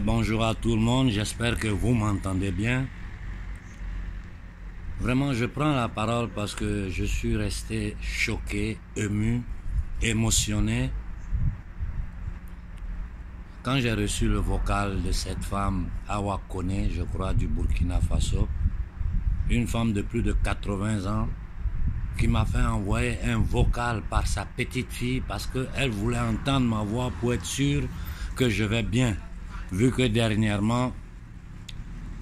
Bonjour à tout le monde, j'espère que vous m'entendez bien. Vraiment, je prends la parole parce que je suis resté choqué, ému, émotionné quand j'ai reçu le vocal de cette femme, Awa Kone, je crois, du Burkina Faso, une femme de plus de 80 ans, qui m'a fait envoyer un vocal par sa petite fille parce qu'elle voulait entendre ma voix pour être sûre que je vais bien, vu que dernièrement,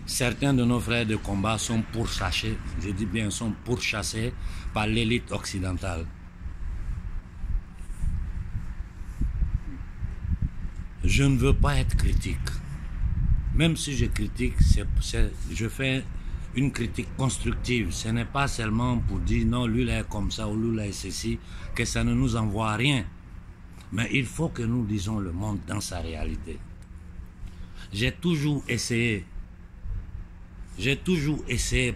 certains de nos frères de combat sont pourchassés, je dis bien sont pourchassés par l'élite occidentale. Je ne veux pas être critique. Même si je critique, je fais une critique constructive. Ce n'est pas seulement pour dire non, lui là est comme ça ou lui là est ceci, que ça ne nous envoie rien. Mais il faut que nous lisons le monde dans sa réalité. J'ai toujours essayé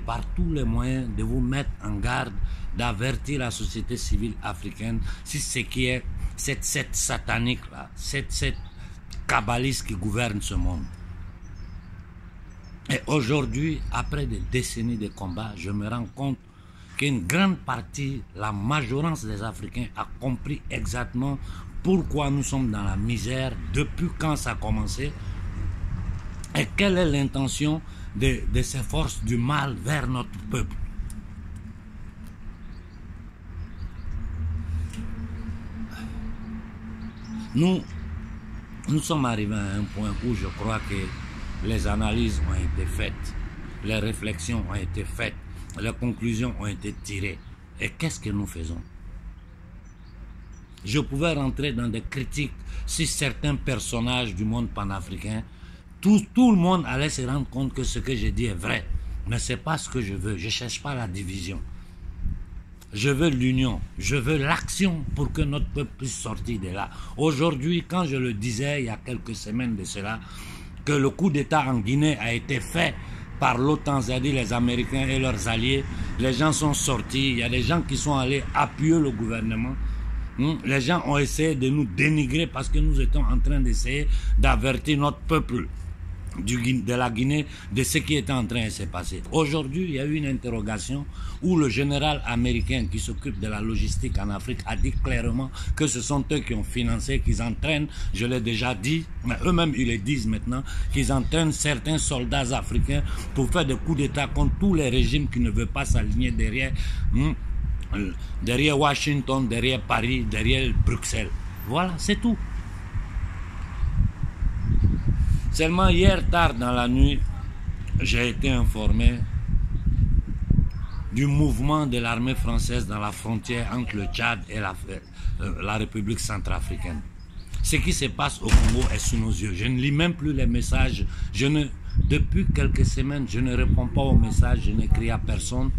par tous les moyens de vous mettre en garde, d'avertir la société civile africaine si ce qui est cette satanique là, cette kabbaliste qui gouverne ce monde. Et aujourd'hui, après des décennies de combats, je me rends compte qu'une grande partie, la majorité des Africains a compris exactement pourquoi nous sommes dans la misère, depuis quand ça a commencé, et quelle est l'intention de ces forces du mal vers notre peuple. Nous sommes arrivés à un point où je crois que les analyses ont été faites, les réflexions ont été faites, les conclusions ont été tirées. Et qu'est-ce que nous faisons? Je pouvais rentrer dans des critiques sur certains personnages du monde panafricain. Tout le monde allait se rendre compte que ce que je dis est vrai. Mais ce n'est pas ce que je veux. Je ne cherche pas la division. Je veux l'union, je veux l'action pour que notre peuple puisse sortir de là. Aujourd'hui, quand je le disais il y a quelques semaines de cela, que le coup d'État en Guinée a été fait par l'OTAN, c'est-à-dire les Américains et leurs alliés, les gens sont sortis, il y a des gens qui sont allés appuyer le gouvernement. Les gens ont essayé de nous dénigrer parce que nous étions en train d'essayer d'avertir notre peuple de la Guinée de ce qui était en train de se passer. Aujourd'hui, il y a eu une interrogation où le général américain qui s'occupe de la logistique en Afrique a dit clairement que ce sont eux qui ont financé, qu'ils entraînent, je l'ai déjà dit, mais eux-mêmes ils le disent maintenant, qu'ils entraînent certains soldats africains pour faire des coups d'État contre tous les régimes qui ne veulent pas s'aligner derrière Washington, derrière Paris, derrière Bruxelles. Voilà, c'est tout. Seulement hier tard dans la nuit, j'ai été informé du mouvement de l'armée française dans la frontière entre le Tchad et la République centrafricaine. Ce qui se passe au Congo est sous nos yeux. Je ne lis même plus les messages. Depuis quelques semaines, je ne réponds pas aux messages, je n'écris à personne.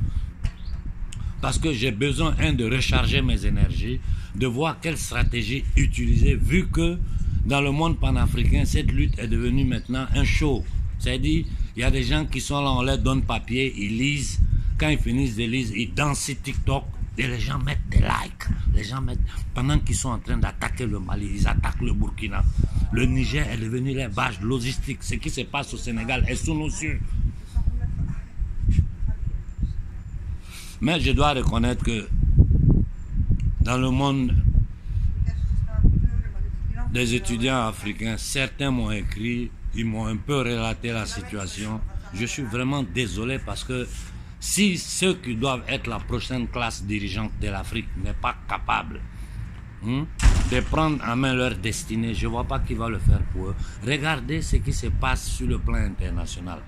Parce que j'ai besoin, de recharger mes énergies, de voir quelle stratégie utiliser, vu que dans le monde panafricain, cette lutte est devenue maintenant un show. C'est-à-dire, il y a des gens qui sont là, on leur donne papier, ils lisent. Quand ils finissent de lire, ils dansent sur TikTok et les gens mettent des likes. Les gens mettent, pendant qu'ils sont en train d'attaquer le Mali, ils attaquent le Burkina. Le Niger est devenu les vaches logistiques. Ce qui se passe au Sénégal est sous nos yeux. Mais je dois reconnaître que dans le monde des étudiants africains, certains m'ont écrit, ils m'ont un peu relaté la situation. Je suis vraiment désolé parce que si ceux qui doivent être la prochaine classe dirigeante de l'Afrique n'est pas capable de prendre en main leur destinée, je ne vois pas qui va le faire pour eux. Regardez ce qui se passe sur le plan international.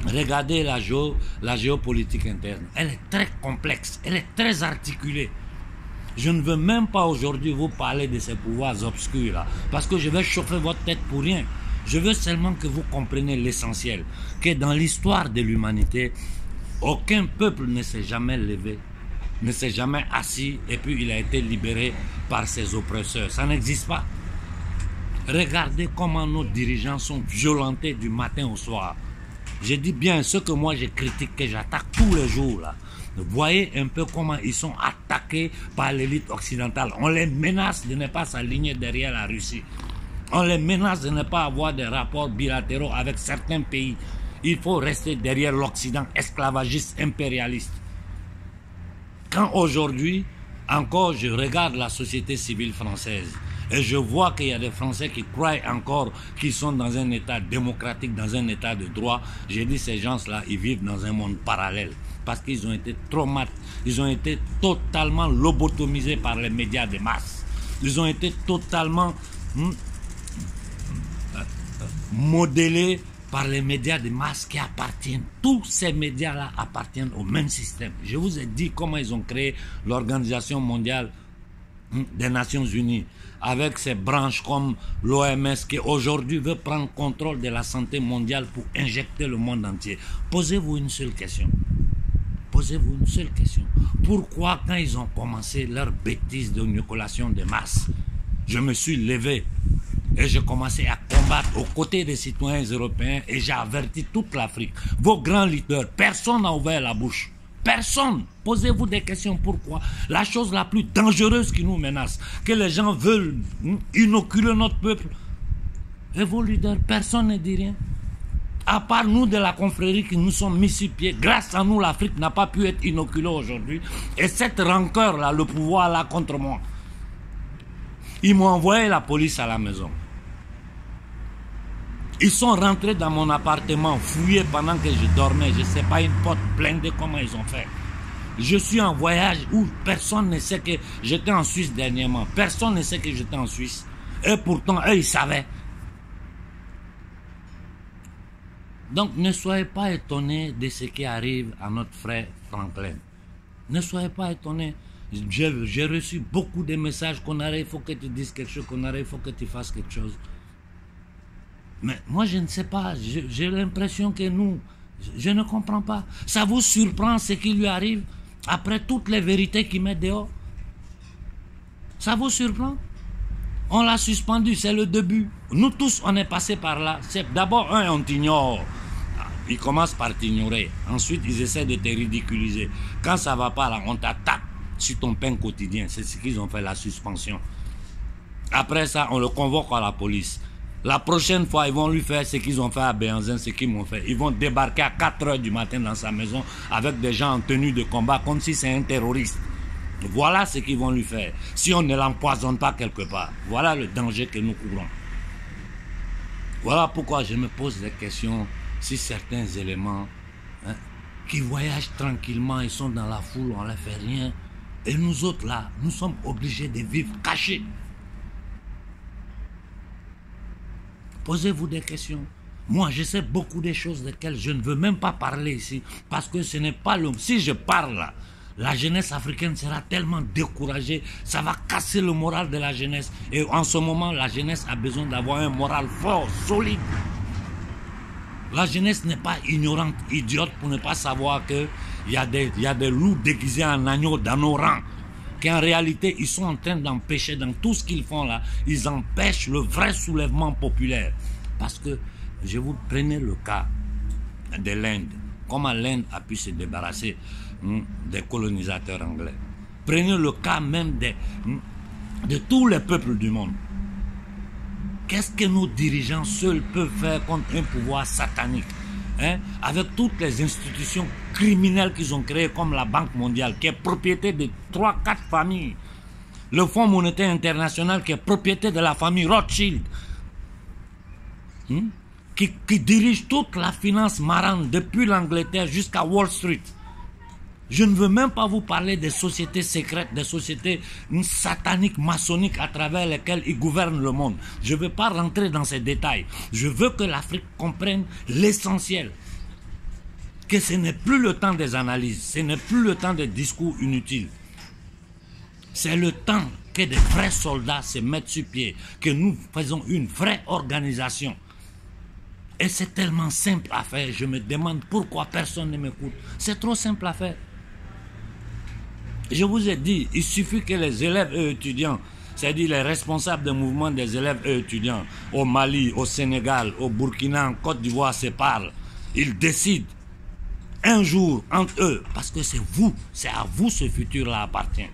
Regardez la géopolitique interne. Elle est très complexe, elle est très articulée. Je ne veux même pas aujourd'hui vous parler de ces pouvoirs obscurs là, parce que je vais chauffer votre tête pour rien. Je veux seulement que vous compreniez l'essentiel, que dans l'histoire de l'humanité, aucun peuple ne s'est jamais levé, ne s'est jamais assis et puis il a été libéré par ses oppresseurs. Ça n'existe pas. Regardez comment nos dirigeants sont violentés du matin au soir. Je dis bien ce que moi je critique, que j'attaque tous les jours là. Vous voyez un peu comment ils sont attaqués par l'élite occidentale. On les menace de ne pas s'aligner derrière la Russie. On les menace de ne pas avoir des rapports bilatéraux avec certains pays. Il faut rester derrière l'Occident esclavagiste, impérialiste. Quand aujourd'hui, encore, je regarde la société civile française et je vois qu'il y a des Français qui croient encore qu'ils sont dans un état démocratique, dans un état de droit, j'ai dit ces gens-là, ils vivent dans un monde parallèle parce qu'ils ont été traumatisés, ils ont été totalement lobotomisés par les médias de masse. Ils ont été totalement modélés par les médias de masse qui appartiennent. Tous ces médias-là appartiennent au même système. Je vous ai dit comment ils ont créé l'Organisation mondiale des Nations Unies avec ses branches comme l'OMS qui aujourd'hui veut prendre contrôle de la santé mondiale pour injecter le monde entier. Posez-vous une seule question. Posez-vous une seule question. Pourquoi quand ils ont commencé leur bêtise d'inoculation de masse, je me suis levé et j'ai commencé à combattre aux côtés des citoyens européens et j'ai averti toute l'Afrique. Vos grands leaders, personne n'a ouvert la bouche. Personne. Posez-vous des questions. Pourquoi? La chose la plus dangereuse qui nous menace, que les gens veulent inoculer notre peuple. Et vos leaders, personne ne dit rien. À part nous de la confrérie qui nous sommes mis sur pied, grâce à nous, l'Afrique n'a pas pu être inoculée aujourd'hui. Et cette rancœur-là, le pouvoir-là contre moi, ils m'ont envoyé la police à la maison. Ils sont rentrés dans mon appartement, fouillés pendant que je dormais. Je ne sais pas, une porte blindée, comment ils ont fait. Je suis en voyage où personne ne sait que j'étais en Suisse dernièrement. Personne ne sait que j'étais en Suisse. Et pourtant, eux, ils savaient. Donc, ne soyez pas étonnés de ce qui arrive à notre frère Franklin. Ne soyez pas étonnés. J'ai reçu beaucoup de messages qu'on arrive, il faut que tu dises quelque chose, qu'on arrive, il faut que tu fasses quelque chose. Mais moi, je ne sais pas. J'ai l'impression que nous, je ne comprends pas. Ça vous surprend ce qui lui arrive après toutes les vérités qu'il met dehors? Ça vous surprend? On l'a suspendu, c'est le début. Nous tous, on est passés par là. D'abord, on t'ignore. Ils commencent par t'ignorer. Ensuite, ils essaient de te ridiculiser. Quand ça ne va pas, là, on t'attaque sur ton pain quotidien. C'est ce qu'ils ont fait, la suspension. Après ça, on le convoque à la police. La prochaine fois, ils vont lui faire ce qu'ils ont fait à Béhanzin, ce qu'ils m'ont fait. Ils vont débarquer à 4 h du matin dans sa maison avec des gens en tenue de combat, comme si c'est un terroriste. Voilà ce qu'ils vont lui faire. Si on ne l'empoisonne pas quelque part. Voilà le danger que nous courons. Voilà pourquoi je me pose des questions sur certains éléments qui voyagent tranquillement, ils sont dans la foule, on ne leur fait rien. Et nous autres là, nous sommes obligés de vivre cachés. Posez-vous des questions. Moi, je sais beaucoup de choses desquelles je ne veux même pas parler ici. Parce que ce n'est pas l'homme. Si je parle là, la jeunesse africaine sera tellement découragée. Ça va casser le moral de la jeunesse. Et en ce moment, la jeunesse a besoin d'avoir un moral fort, solide. La jeunesse n'est pas ignorante, idiote pour ne pas savoir qu'il y a des loups déguisés en agneaux dans nos rangs. Qu'en réalité, ils sont en train d'empêcher, dans tout ce qu'ils font là, ils empêchent le vrai soulèvement populaire. Parce que, je vous prenais le cas de l'Inde. Comment l'Inde a pu se débarrasser des colonisateurs anglais. Prenez le cas même de tous les peuples du monde. Qu'est-ce que nos dirigeants seuls peuvent faire contre un pouvoir satanique? Avec toutes les institutions criminelles qu'ils ont créées comme la Banque mondiale qui est propriété de 3-4 familles, le Fonds monétaire international qui est propriété de la famille Rothschild, qui dirige toute la finance marrante depuis l'Angleterre jusqu'à Wall Street. Je ne veux même pas vous parler des sociétés secrètes, des sociétés sataniques, maçonniques à travers lesquelles ils gouvernent le monde. Je ne veux pas rentrer dans ces détails. Je veux que l'Afrique comprenne l'essentiel. Que ce n'est plus le temps des analyses, ce n'est plus le temps des discours inutiles. C'est le temps que des vrais soldats se mettent sur pied, que nous faisons une vraie organisation. Et c'est tellement simple à faire. Je me demande pourquoi personne ne m'écoute. C'est trop simple à faire. Je vous ai dit, il suffit que les élèves et étudiants, c'est-à-dire les responsables des mouvements des élèves et étudiants, au Mali, au Sénégal, au Burkina, en Côte d'Ivoire se parlent. Ils décident un jour entre eux, parce que c'est vous, c'est à vous ce futur-là appartient.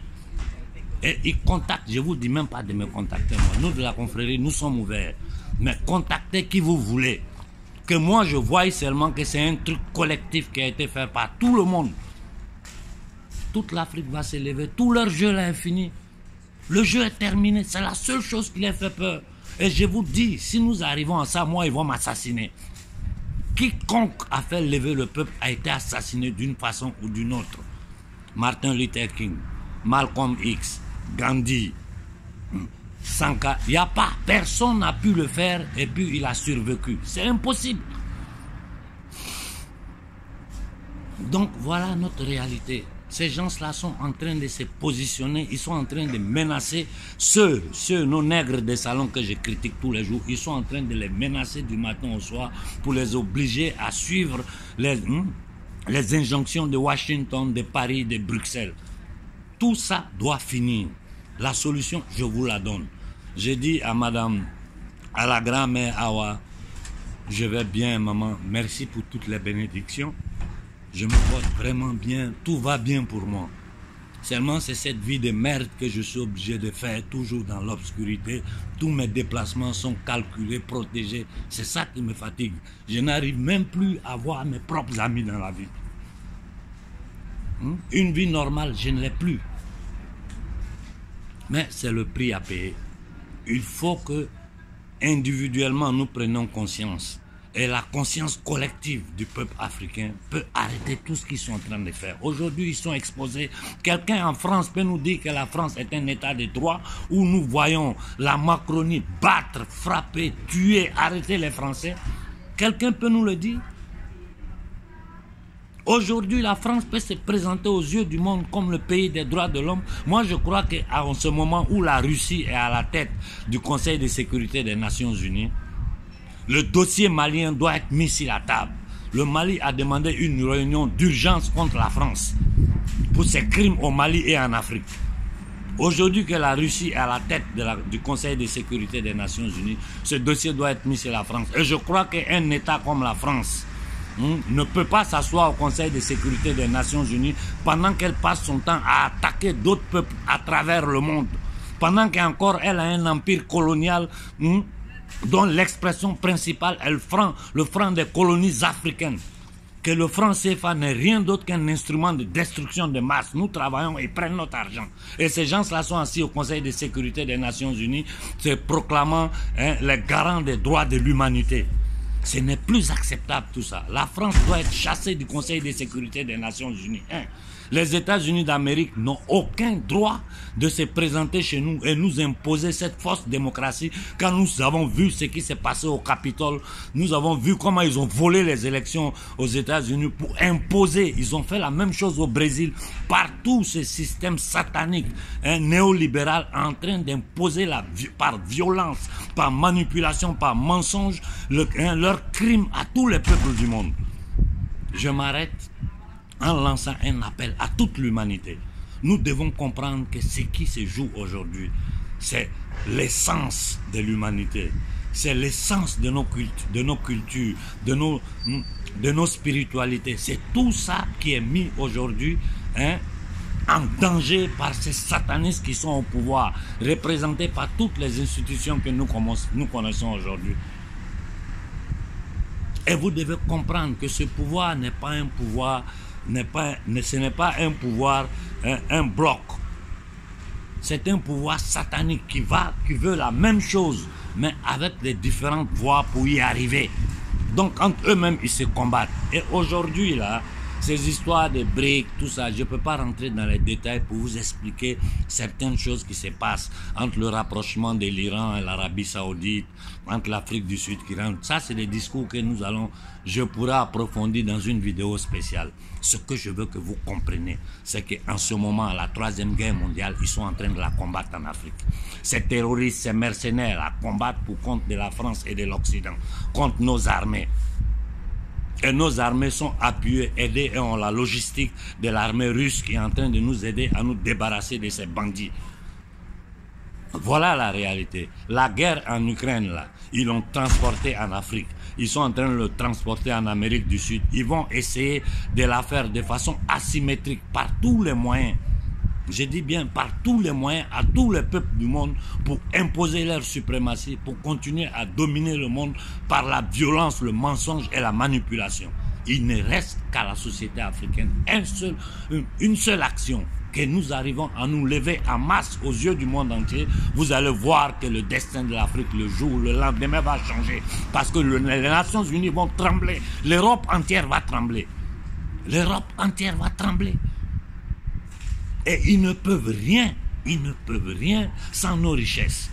Et ils contactent, je vous dis même pas de me contacter. Moi. Nous de la confrérie, nous sommes ouverts. Mais contactez qui vous voulez. Que moi je voie seulement que c'est un truc collectif qui a été fait par tout le monde. Toute l'Afrique va s'élever, tout leur jeu là est fini. Le jeu est terminé, c'est la seule chose qui les fait peur. Et je vous dis, si nous arrivons à ça, moi ils vont m'assassiner. Quiconque a fait lever le peuple a été assassiné d'une façon ou d'une autre. Martin Luther King, Malcolm X, Gandhi, Sankara, il n'y a pas, personne n'a pu le faire et puis il a survécu. C'est impossible. Donc voilà notre réalité. Ces gens-là sont en train de se positionner, ils sont en train de menacer nos nègres des salons que je critique tous les jours, ils sont en train de les menacer du matin au soir pour les obliger à suivre les injonctions de Washington, de Paris, de Bruxelles. Tout ça doit finir. La solution, je vous la donne. J'ai dit à madame, à la grand-mère Awa, je vais bien maman, merci pour toutes les bénédictions. Je me porte vraiment bien, tout va bien pour moi. Seulement c'est cette vie de merde que je suis obligé de faire, toujours dans l'obscurité. Tous mes déplacements sont calculés, protégés. C'est ça qui me fatigue. Je n'arrive même plus à voir mes propres amis dans la vie. Une vie normale, je ne l'ai plus. Mais c'est le prix à payer. Il faut que, individuellement, nous prenions conscience. Et la conscience collective du peuple africain peut arrêter tout ce qu'ils sont en train de faire. Aujourd'hui, ils sont exposés. Quelqu'un en France peut nous dire que la France est un état de droit où nous voyons la Macronie battre, frapper, tuer, arrêter les Français. Quelqu'un peut nous le dire? Aujourd'hui, la France peut se présenter aux yeux du monde comme le pays des droits de l'homme. Moi, je crois qu'en ce moment où la Russie est à la tête du Conseil de sécurité des Nations Unies, le dossier malien doit être mis sur la table. Le Mali a demandé une réunion d'urgence contre la France pour ses crimes au Mali et en Afrique. Aujourd'hui que la Russie est à la tête du Conseil de sécurité des Nations Unies, ce dossier doit être mis sur la France. Et je crois qu'un État comme la France ne peut pas s'asseoir au Conseil de sécurité des Nations Unies pendant qu'elle passe son temps à attaquer d'autres peuples à travers le monde. Pendant qu'encore elle a un empire colonial dont l'expression principale est le franc des colonies africaines. Que le franc CFA n'est rien d'autre qu'un instrument de destruction de masse. Nous travaillons et prennent notre argent. Et ces gens-là sont assis au Conseil de sécurité des Nations Unies, se proclamant les garants des droits de l'humanité. Ce n'est plus acceptable tout ça. La France doit être chassée du Conseil de sécurité des Nations Unies. Les États-Unis d'Amérique n'ont aucun droit de se présenter chez nous et nous imposer cette fausse démocratie. Quand nous avons vu ce qui s'est passé au Capitole, nous avons vu comment ils ont volé les élections aux États-Unis pour imposer. Ils ont fait la même chose au Brésil. Partout ce système satanique, néolibéral, en train d'imposer par violence, par manipulation, par mensonge, leur crime à tous les peuples du monde. Je m'arrête en lançant un appel à toute l'humanité. Nous devons comprendre que ce qui se joue aujourd'hui, c'est l'essence de l'humanité. C'est l'essence de nos cultures, de nos spiritualités. C'est tout ça qui est mis aujourd'hui en danger par ces satanistes qui sont au pouvoir, représentés par toutes les institutions que nous connaissons aujourd'hui. Et vous devez comprendre que ce pouvoir n'est pas un pouvoir, ce n'est pas un pouvoir, un bloc. C'est un pouvoir satanique qui veut la même chose, mais avec les différentes voies pour y arriver. Donc, entre eux-mêmes, ils se combattent. Et aujourd'hui, là, ces histoires de BRICS, tout ça, je ne peux pas rentrer dans les détails pour vous expliquer certaines choses qui se passent entre le rapprochement de l'Iran et l'Arabie Saoudite, entre l'Afrique du Sud qui rentre. Ça, c'est des discours que je pourrai approfondir dans une vidéo spéciale. Ce que je veux que vous compreniez, c'est qu'en ce moment, à la Troisième Guerre mondiale, ils sont en train de la combattre en Afrique. Ces terroristes, ces mercenaires la combattent pour compte de la France et de l'Occident, contre nos armées. Et nos armées sont appuyées, aidées et ont la logistique de l'armée russe qui est en train de nous aider à nous débarrasser de ces bandits. Voilà la réalité. La guerre en Ukraine, là, ils l'ont transporté en Afrique. Ils sont en train de le transporter en Amérique du Sud. Ils vont essayer de la faire de façon asymétrique par tous les moyens. Je dis bien par tous les moyens à tous les peuples du monde pour imposer leur suprématie, pour continuer à dominer le monde par la violence, le mensonge et la manipulation. Il ne reste qu'à la société africaine une seule action, que nous arrivons à nous lever en masse aux yeux du monde entier. Vous allez voir que le destin de l'Afrique, le jour ou le lendemain, va changer. Parce que les Nations Unies vont trembler. L'Europe entière va trembler. L'Europe entière va trembler. Et ils ne peuvent rien sans nos richesses.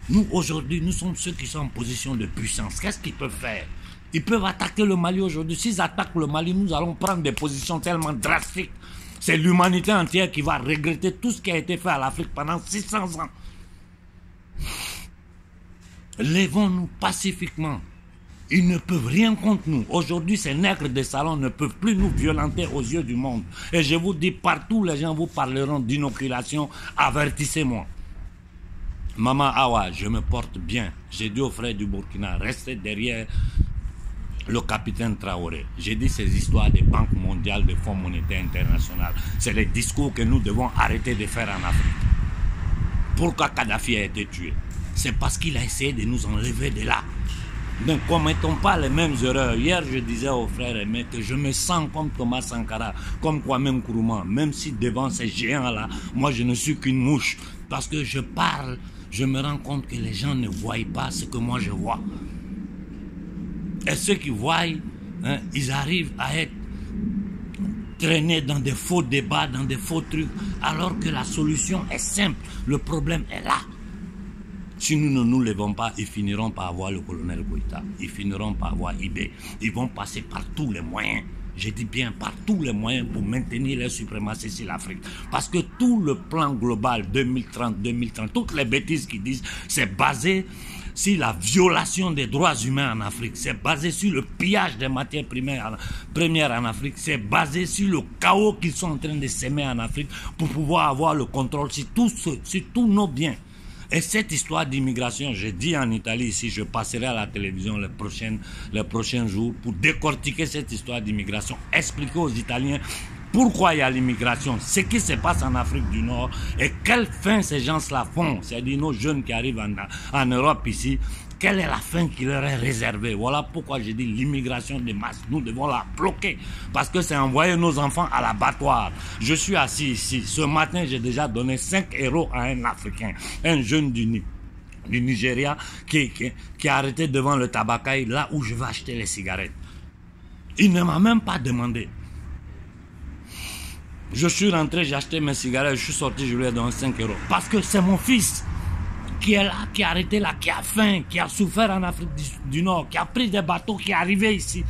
Nous, aujourd'hui, nous sommes ceux qui sont en position de puissance. Qu'est-ce qu'ils peuvent faire? Ils peuvent attaquer le Mali aujourd'hui. S'ils attaquent le Mali, nous allons prendre des positions tellement drastiques. C'est l'humanité entière qui va regretter tout ce qui a été fait à l'Afrique pendant 600 ans. Lèvons-nous pacifiquement. Ils ne peuvent rien contre nous. Aujourd'hui, ces nègres de salon ne peuvent plus nous violenter aux yeux du monde. Et je vous dis, partout, les gens vous parleront d'inoculation. Avertissez-moi. Maman Awa, je me porte bien. J'ai dit aux frères du Burkina, restez derrière le capitaine Traoré. J'ai dit ces histoires des banques mondiales, des fonds monétaires internationaux. C'est les discours que nous devons arrêter de faire en Afrique. Pourquoi Kadhafi a été tué? C'est parce qu'il a essayé de nous enlever de là. Ne commettons pas les mêmes erreurs. Hier, je disais aux frères et mères que je me sens comme Thomas Sankara, comme Kwame Nkrumah, même si devant ces géants-là, moi je ne suis qu'une mouche. Parce que je parle, je me rends compte que les gens ne voient pas ce que moi je vois. Et ceux qui voient, ils arrivent à être traînés dans des faux débats, dans des faux trucs, alors que la solution est simple. Le problème est là. Si nous ne nous levons pas, ils finiront par avoir le colonel Goïta. Ils finiront par avoir Ibé. Ils vont passer par tous les moyens. Je dis bien par tous les moyens pour maintenir leur suprématie sur l'Afrique. Parce que tout le plan global 2030, toutes les bêtises qu'ils disent, c'est basé sur la violation des droits humains en Afrique. C'est basé sur le pillage des matières premières en Afrique. C'est basé sur le chaos qu'ils sont en train de s'aimer en Afrique pour pouvoir avoir le contrôle sur tous nos biens. Et cette histoire d'immigration, j'ai dit en Italie ici, je passerai à la télévision les prochains jours pour décortiquer cette histoire d'immigration, expliquer aux Italiens pourquoi il y a l'immigration, ce qui se passe en Afrique du Nord et quelle fin ces gens-là font, c'est-à-dire nos jeunes qui arrivent en Europe ici, quelle est la fin qui leur est réservée. Voilà pourquoi je dis l'immigration de masse, nous devons la bloquer parce que c'est envoyer nos enfants à l'abattoir. Je suis assis ici, ce matin j'ai déjà donné 5 € à un Africain, un jeune du Nigeria qui a arrêté devant le tabacaï, là où je vais acheter les cigarettes. Il ne m'a même pas demandé. Je suis rentré, j'ai acheté mes cigarettes, je suis sorti, je lui ai donné 5 € parce que c'est mon fils qui est là, qui a arrêté là, qui a faim, qui a souffert en Afrique du Nord, qui a pris des bateaux, qui est arrivé ici.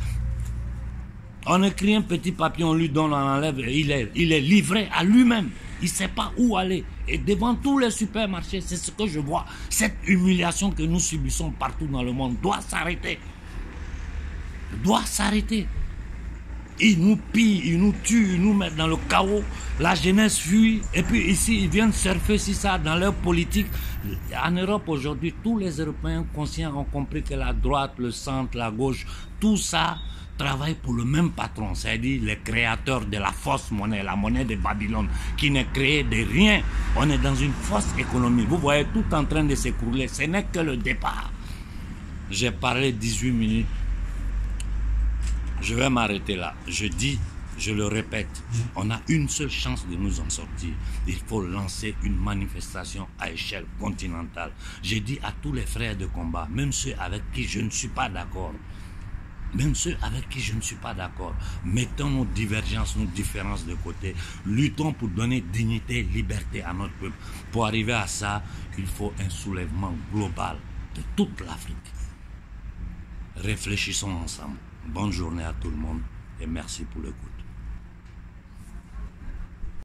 On écrit un petit papier, on lui donne, on enlève, il est livré à lui-même. Il ne sait pas où aller. Et devant tous les supermarchés, c'est ce que je vois. Cette humiliation que nous subissons partout dans le monde doit s'arrêter. Doit s'arrêter. Ils nous pillent, ils nous tuent, ils nous mettent dans le chaos. La jeunesse fuit. Et puis ici, ils viennent surfer sur ça dans leur politique. En Europe aujourd'hui, tous les Européens conscients ont compris que la droite, le centre, la gauche, tout ça travaille pour le même patron. C'est-à-dire les créateurs de la fausse monnaie, la monnaie de Babylone, qui n'est créée de rien. On est dans une fausse économie. Vous voyez tout en train de s'écrouler. Ce n'est que le départ. J'ai parlé 18 minutes. Je vais m'arrêter là. Je dis, je le répète, on a une seule chance de nous en sortir. Il faut lancer une manifestation à échelle continentale. J'ai dit à tous les frères de combat, même ceux avec qui je ne suis pas d'accord, mettons nos divergences, nos différences de côté, luttons pour donner dignité, liberté à notre peuple. Pour arriver à ça, il faut un soulèvement global de toute l'Afrique. Réfléchissons ensemble. Bonne journée à tout le monde et merci pour l'écoute.